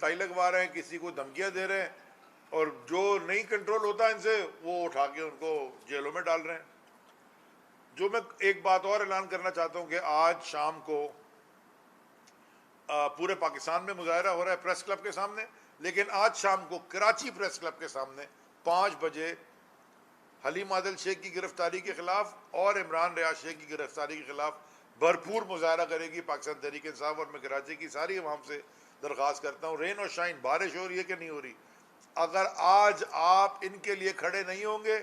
Tie لگوا رہے ہیں, کسی کو دھمکیاں دے رہے ہیں, اور جو نہیں کنٹرول ہوتا ان سے وہ اٹھا کے ان کو جیلوں میں ڈال رہے ہیں. جو میں ایک بات اور اعلان کرنا چاہتا ہوں کہ آج شام کو پورے پاکستان میں مظاہرہ ہو رہا ہے پریس کلب کے سامنے, لیکن آج شام کو کراچی پریس کلب کے سامنے 5 بجے حلیم عادل شیخ کی گرفتاری کے خلاف اور عمران ریاض شیخ کی گرفتاری کے خلاف بھرپور مظاہرہ کرے گی پاکستان تحریک انصاف. اور میں کراچی کی ساری عوام سے درخواست کرتا ہوں, رین اور شائن, بارش ہو رہی ہے کہ نہیں ہو رہی, اگر آج آپ ان کے لیے کھڑے نہیں ہوں گے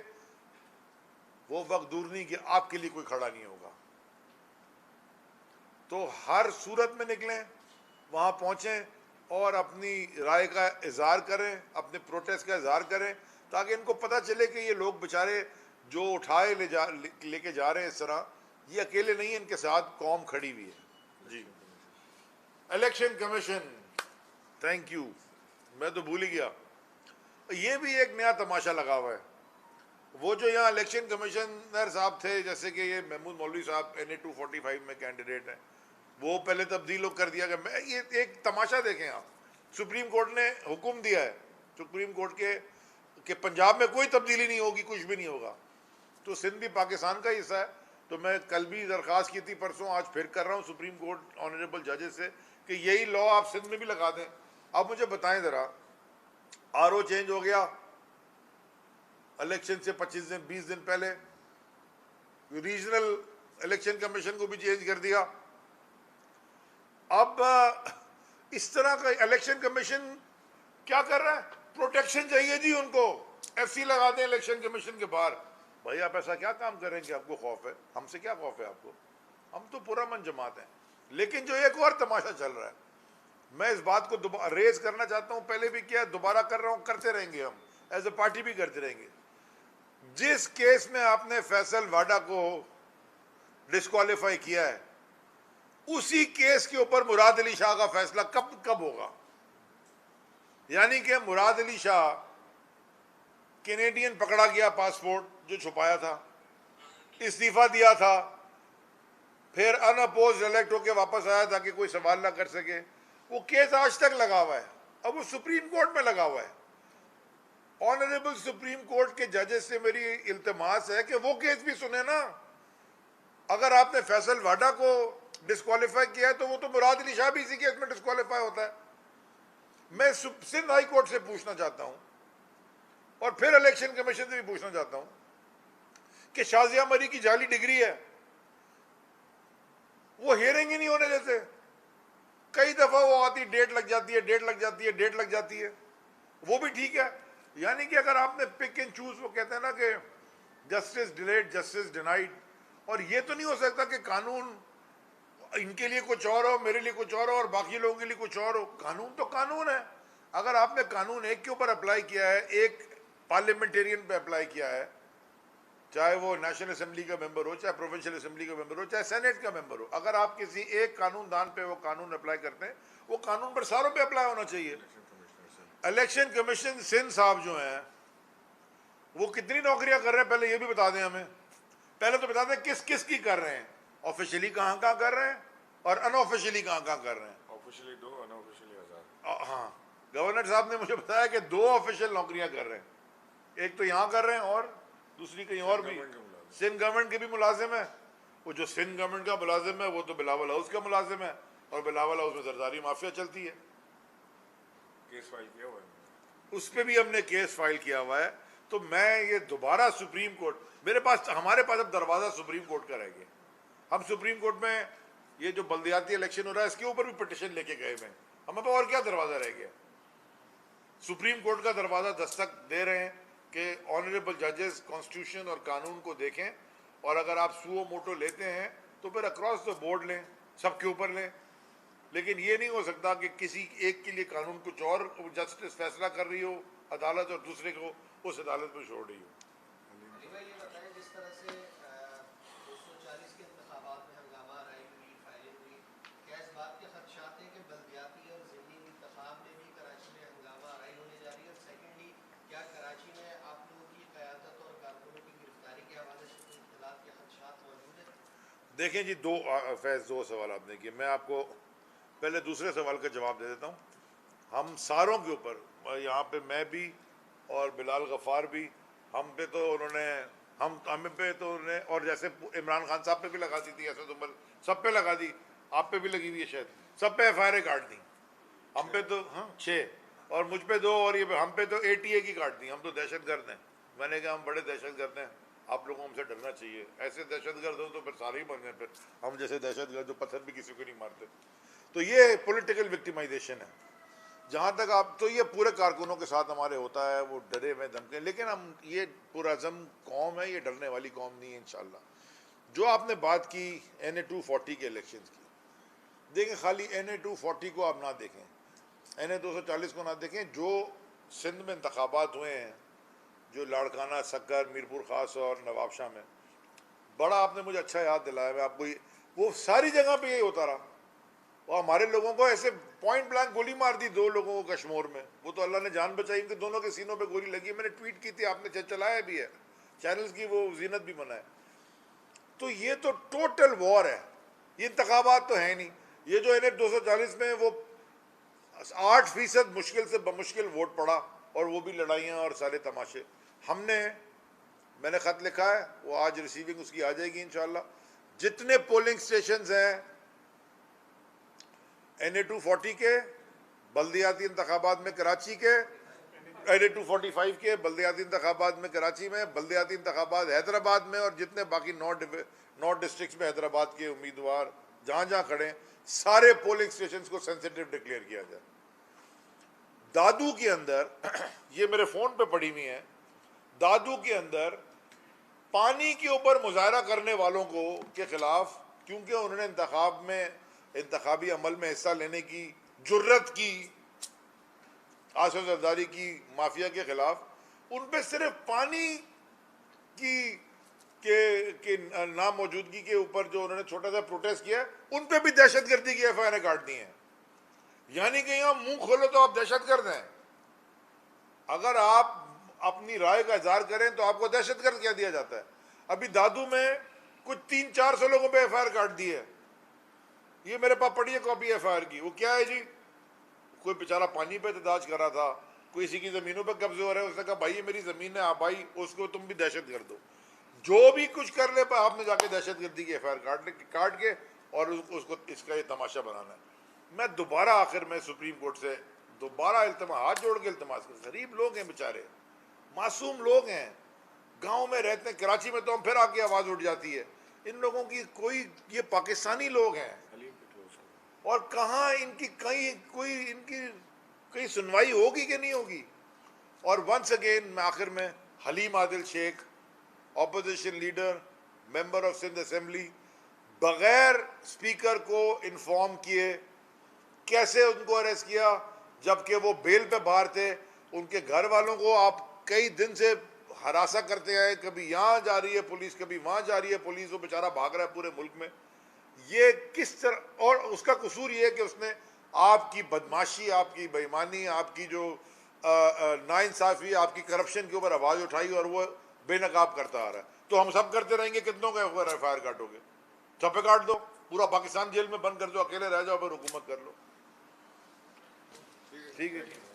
وہ وقت دور نہیں کہ آپ کے لیے کوئی کھڑا نہیں ہوگا. تو ہر صورت میں نکلیں, وہاں پہنچیں اور اپنی رائے کا اظہار کریں, اپنے پروٹیسٹ کا اظہار کریں, تاکہ ان کو پتہ چلے کہ یہ لوگ بیچارے جو اٹھائے لے کے جا رہے ہیں اس طرح, یہ اکیلے نہیں ہیں, ان کے ساتھ قوم کھڑی ہوئی ہے. جی, الیکشن کمیشن, تھینک یو, میں تو بھول ہی گیا. یہ بھی ایک نیا تماشا لگا ہوا ہے. وہ جو یہاں الیکشن کمیشنر صاحب تھے, جیسے کہ یہ محمود مولوی صاحب NA 245 میں کینڈیڈیٹ ہیں, وہ پہلے تبدیل کر دیا گیا. یہ ایک تماشا دیکھیں آپ, سپریم کورٹ نے حکم دیا ہے, سپریم کورٹ کے, کہ پنجاب میں کوئی تبدیلی نہیں ہوگی, کچھ بھی نہیں ہوگا. تو سندھ بھی پاکستان کا حصہ ہے. تو میں کل بھی درخواست کی تھی, پرسوں, آج پھر کر رہا ہوں سپریم کورٹ آنریبل ججز سے کہ یہی لا آپ سندھ میں بھی لگا دیں. اب مجھے بتائیں ذرا, RO چینج ہو گیا الیکشن سے 25 دن 20 دن پہلے, ریجنل الیکشن کمیشن کو بھی چینج کر دیا. اب اس طرح کا الیکشن کمیشن کیا کر رہا ہے, پروٹیکشن چاہیے جی ان کو, FC لگا دیں الیکشن کمیشن کے باہر. بھائی آپ ایسا کیا کام کریں کہ آپ کو خوف ہے؟ ہم سے کیا خوف ہے آپ کو؟ ہم تو پورا من جماعت ہیں. لیکن جو ایک اور تماشا چل رہا ہے, میں اس بات کو ریز کرنا چاہتا ہوں, پہلے بھی کیا, دوبارہ کر رہا ہوں, کرتے رہیں گے, ہم ایز اے پارٹی بھی کرتے رہیں گے. جس کیس میں آپ نے فیصل واڈا کو ڈسکوالیفائی کیا ہے, اسی کیس کے اوپر مراد علی شاہ کا فیصلہ کب ہوگا؟ یعنی کہ مراد علی شاہ کینیڈین پکڑا گیا, پاسپورٹ جو چھپایا تھا, استعفیٰ دیا تھا, پھر ان اپوزڈ الیکٹ ہو کے واپس آیا تاکہ کوئی سوال نہ کر سکے. وہ کیس آج تک لگا ہوا ہے, اب وہ سپریم کورٹ میں لگا ہوا ہے. آنریبل سپریم کورٹ کے ججز سے میری التماس ہے کہ وہ کیس بھی سنیں نا. اگر آپ نے فیصل واڈا کو ڈسکوالیفائی کیا ہے تو وہ تو مراد علی شاہ بھی اسی کیس میں ڈسکوالیفائی ہوتا ہے. میں سندھ ہائی کورٹ سے پوچھنا چاہتا ہوں, اور پھر الیکشن کمیشن سے بھی پوچھنا چاہتا ہوں, کہ شازیہ مری کی جعلی ڈگری ہے, وہ ہیئرنگ ہی نہیں ہونے دیتے. کئی دفعہ وہ آتی, ڈیٹ لگ جاتی ہے, ڈیٹ لگ جاتی ہے, ڈیٹ لگ جاتی ہے, وہ بھی ٹھیک ہے. یعنی کہ اگر آپ نے پک اینڈ چوز, وہ کہتے ہیں نا کہ جسٹس ڈیلیڈ جسٹس ڈینائڈ, اور یہ تو نہیں ہو سکتا کہ قانون ان کے لیے کچھ اور ہو, میرے لیے کچھ اور ہو, اور باقی لوگوں کے لیے کچھ اور ہو. قانون تو قانون ہے. اگر آپ نے قانون ایک کے اوپر اپلائی کیا ہے, ایک پارلیمنٹیرین پہ اپلائی کیا ہے, چاہے وہ نیشنل اسمبلی کا ممبر ہو, چاہے پروونشل اسمبلی کا ممبر ہو, چاہے سینیٹ کا ممبر ہو, اگر آپ کسی ایک قانون دان پہ وہ قانون اپلائی کرتے ہیں, وہ قانون پر ساروں پہ اپلائی ہونا چاہیے. الیکشن کمیشن سندھ صاحب جو ہیں وہ کتنی نوکریاں کر رہے ہیں, پہلے یہ بھی بتا دیں ہمیں. پہلے تو بتا دیں کس کس کی کر رہے ہیں, آفیشلی کہاں کہاں کر رہے ہیں, اور ان آفیشلی کہاں کہاں کر رہے ہیں. آفیشلی 2, ان آفیشلی 1000. ہاں, گورنر صاحب نے مجھے بتایا کہ 2 آفیشیل نوکریاں کر رہے ہیں, ایک تو یہاں کر رہے ہیں اور دوسری کہیں اور بھی. سندھ گورنمنٹ کے بھی ملازم ہیں. وہ جو سندھ گورنمنٹ کا ملازم ہے وہ تو بلاول ہاؤس کا ملازم ہے, اور بلاول ہاؤس میں زرداری مافیا چلتی ہے. کیس فائل کیا ہوا ہے, اس پہ بھی ہم نے کیس فائل کیا ہوا ہے. تو میں یہ دوبارہ سپریم کورٹ, میرے پاس, ہمارے پاس اب دروازہ سپریم کورٹ کا رہ گیا. ہم سپریم کورٹ میں یہ جو بلدیاتی الیکشن ہو رہا ہے اس کے اوپر بھی پٹیشن لے کے گئے ہوئے ہیں. ہمیں پہ اور کیا دروازہ رہ گیا؟ سپریم کورٹ کا دروازہ دستک دے رہے ہیں کہ آنریبل ججز کانسٹیٹیوشن اور قانون کو دیکھیں, اور اگر آپ سو موٹو لیتے ہیں تو پھر اکراس دا بورڈ لیں, سب کے اوپر لیں. لیکن یہ نہیں ہو سکتا کہ کسی ایک کے لیے قانون کچھ اور جسٹس فیصلہ کر رہی ہو عدالت, اور دوسرے کو اس عدالت میں چھوڑ رہی ہو. یہ بتائیں, جس طرح سے 240 کے انتخابات میں ہنگامہ رائے ہوئی, فائلنگ ہوئی, کیا اس بات کے خدشات ہیں کہ بلدیاتی اور ضمنی انتخاب میں بھی کراچی میں ہنگامہ رائی ہونے جا رہی ہے؟ اور سیکنڈلی, کیا کراچی میں آپ لوگوں کی قیادت اور کارکنوں کی گرفتاری کے حوالے سے کوئی اختلاف کے خدشات موجود ہیں؟ دیکھیں جی, دو سوال آپ نے کیے, میں آپ کو پہلے دوسرے سوال کا جواب دے دیتا ہوں. ہم ساروں کے اوپر، یہاں پہ میں بھی اور بلال غفار بھی، ہم پہ تو انہوں نے ہمیں پہ تو انہوں نے، اور جیسے عمران خان صاحب پہ بھی لگا دی تھی، اسد عمر سب پہ لگا دی، آپ پہ بھی لگی ہوئی ہے شاید، سب پہ ایف آئی آر کاٹ دی. ہم پہ تو 6 اور مجھ پہ 2 اور یہ ہم پہ تو ATA کی کاٹ دی. ہم تو دہشت گرد ہیں. میں نے کہا ہم بڑے دہشت گرد ہیں، آپ لوگوں کو ہم سے ڈرنا چاہیے. ایسے دہشت گرد ہو تو پھر سارے ہی بن گئے. پھر ہم جیسے دہشت گرد جو پتھر بھی کسی کو نہیں مارتے. تو یہ پولیٹیکل وکٹیمائزیشن ہے. جہاں تک آپ تو یہ پورے کارکنوں کے ساتھ ہمارے ہوتا ہے، وہ ڈرے ہوئے دھمکے، لیکن ہم یہ پرعزم قوم ہے، یہ ڈرنے والی قوم نہیں ہے انشاءاللہ. جو آپ نے بات کی NA 240 کے الیکشنز کی، دیکھیں خالی NA 240 کو آپ نہ دیکھیں، NA 240 کو نہ دیکھیں. جو سندھ میں انتخابات ہوئے ہیں، جو لاڑکانہ، سکر، میرپور خاص اور نواب شاہ میں، بڑا آپ نے مجھے اچھا یاد دلایا. میں آپ کو وہ ساری جگہ پہ یہی ہوتا رہا. اور ہمارے لوگوں کو ایسے پوائنٹ بلانک گولی مار دی 2 لوگوں کو کشمور میں. وہ تو اللہ نے جان بچائی، ان کے دونوں کے سینوں پہ گولی لگی. میں نے ٹویٹ کی تھی، آپ نے چلایا بھی ہے، چینلز کی وہ زینت بھی بنائے. تو یہ تو ٹوٹل وار ہے. یہ انتخابات تو ہیں نہیں. یہ جو NA 240 میں وہ 8% مشکل سے بمشکل ووٹ پڑا، اور وہ بھی لڑائیاں اور سارے تماشے. میں نے خط لکھا ہے، وہ آج ریسیونگ اس کی آ جائے گی انشاءاللہ. جتنے پولنگ سٹیشنز ہیں NA 240 کے بلدیاتی انتخابات میں، کراچی کے NA 245 کے بلدیاتی انتخابات میں کراچی میں، بلدیاتی انتخابات حیدرآباد میں، اور جتنے باقی 9 ڈسٹرکٹس میں حیدرآباد کے امیدوار جہاں جہاں کھڑے ہیں، سارے پولنگ سٹیشنز کو سینسیٹیو ڈکلیئر کیا جائے. دادو کے اندر یہ میرے فون پہ پڑی ہوئی ہیں، دادو کے اندر پانی کے اوپر مظاہرہ کرنے والوں کو کے خلاف، کیونکہ انہوں نے انتخابی عمل میں حصہ لینے کی جرت کی، آصف زرداری کی مافیا کے خلاف، ان پہ صرف پانی کی ناموجودگی کے اوپر جو انہوں نے چھوٹا سا پروٹیسٹ کیا، ان پہ بھی دہشت گردی کی ایف آئی آر کاٹ دی ہیں. یعنی کہ یہاں منہ کھولو تو آپ دہشت گرد ہیں. اگر آپ اپنی رائے کا اظہار کریں تو آپ کو دہشت گرد کیا دیا جاتا ہے. ابھی دادو میں کچھ 300-400 لوگوں پہ ایف آئی آر کاٹ دی ہے. یہ میرے پاس پڑی ہے کاپی ایف آئی آر کی. وہ کیا ہے جی؟ کوئی بیچارہ پانی پہ احتجاج کر رہا تھا، کوئی کسی کی زمینوں پہ قبضے ہو رہے ہیں، اس نے کہا بھائی یہ میری زمین ہے، آپ بھائی اس کو تم بھی دہشت گرد ہو. جو بھی کچھ کر لے آپ نے جا کے دہشت گردی کی ایف آئی آر کاٹ کے اور اس کو اس کا یہ تماشا بنانا ہے. میں دوبارہ آخر میں سپریم کورٹ سے دوبارہ ہاتھ جوڑ کے التماس کر، غریب لوگ ہیں بیچارے، معصوم لوگ ہیں، گاؤں میں رہتے ہیں. کراچی میں تو ہم پھر آ کے آواز اٹھ جاتی ہے، ان لوگوں کی یہ پاکستانی لوگ ہیں، اور کہاں ان کی کہیں سنوائی ہوگی کہ نہیں ہوگی. اور ونس اگین میں آخر میں Haleem Adil Sheikh, opposition leader, member of Sindh assembly, بغیر اسپیکر کو انفارم کیے کیسے ان کو اریسٹ کیا جبکہ وہ بیل پہ باہر تھے. ان کے گھر والوں کو آپ کئی دن سے ہراساں کرتے آئے، کبھی یہاں جا رہی ہے پولیس، کبھی وہاں جا رہی ہے پولیس، وہ بیچارہ بھاگ رہا ہے پورے ملک میں. یہ کس طرح، اور اس کا قصور یہ ہے کہ اس نے آپ کی بدماشی، آپ کی بے ایمانی، آپ کی جو ناانصافی، آپ کی کرپشن کے اوپر آواز اٹھائی، اور وہ بے نقاب کرتا آ رہا ہے. تو ہم سب کرتے رہیں گے، کتنوں کا ایف آئی آر کاٹو گے؟ سب پہ کاٹ دو، پورا پاکستان جیل میں بند کر دو، اکیلے رہ جاؤ، پھر حکومت کر لو. ٹھیک ہے جی.